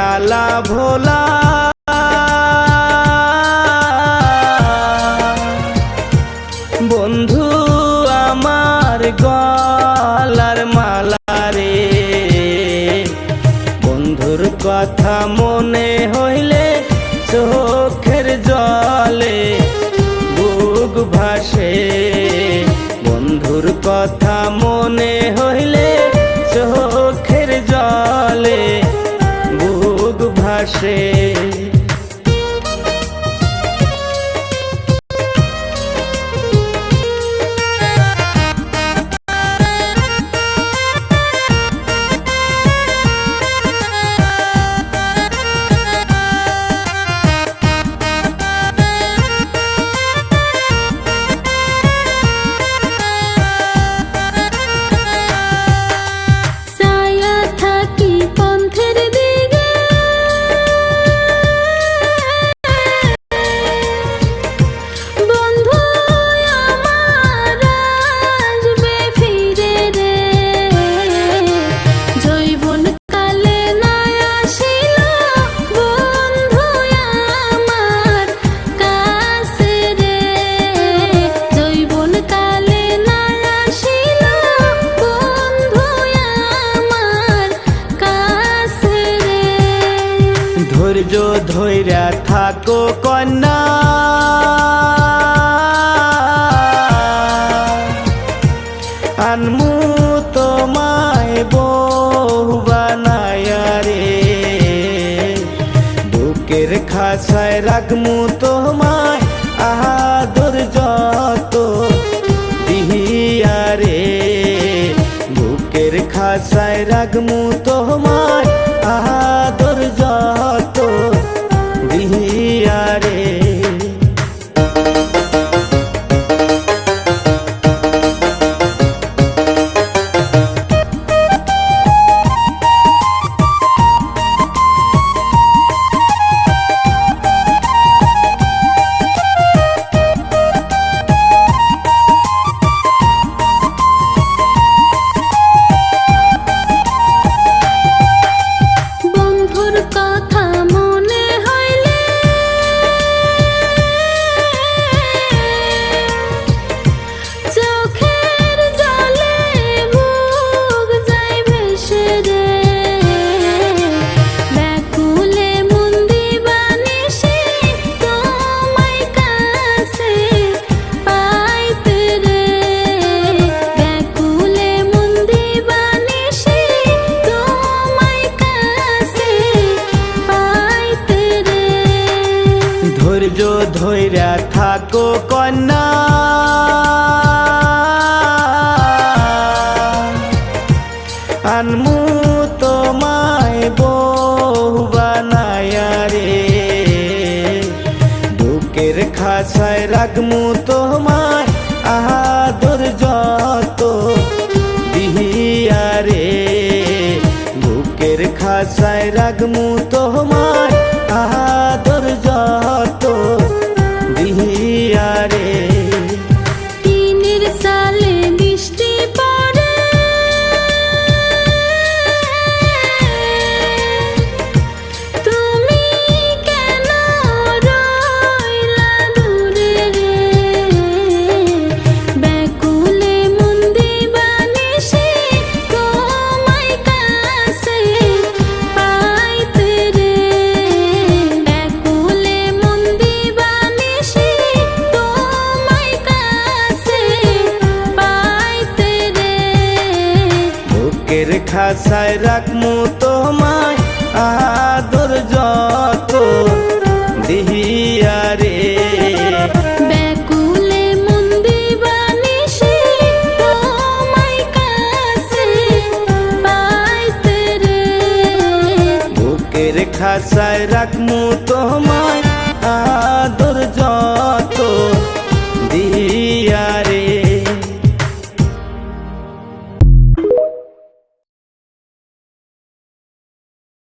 আলা ভোলা বন্ধু আমার গলার মালা রে। বন্ধুর কথা মনে হইলে চোখের জলে বুক ভাসে। বন্ধুর কথা মনে হইলে চোখের জলে বুক ভাসে। ধৈর্য ধৈর্য থাকো কন্যা আনমু তোমায় বউ বানায়া রে। বুকের খাঁচায় রাখমু তোমায় আদর যত দিহিয়া রে। বুকের খাঁচায় রাখমু তোমায় আদর যত দিহিয়া রে। ধৈর্য ধৈর্য থাকো কন্যা আনমু তোমায় বউ বানায়া রে। বুকের খাঁচায় রাখমু তোমায় আদর যত দিহিয়া রে। বুকের খাঁচায় রাখমু তোমায় আদর যত দিহিয়া রে। দিনের সালে বৃষ্টি পড়ে তুমি কেন রইলা দূরে রে। ব্যাকুলে মন দিবানিশি তোমায় কাছে পাইতে রে। ব্যাকুলে মন দিবানিশি তোমায় কাছে পাইতে রে। বুকের খাঁচায় রাখমু তোমায় আদর যত দিহিয়া রে। ব্যাকুলে মন দিবানিশি তোমায় কাছে পাইতে রে। বুকের খাঁচায় রাখমু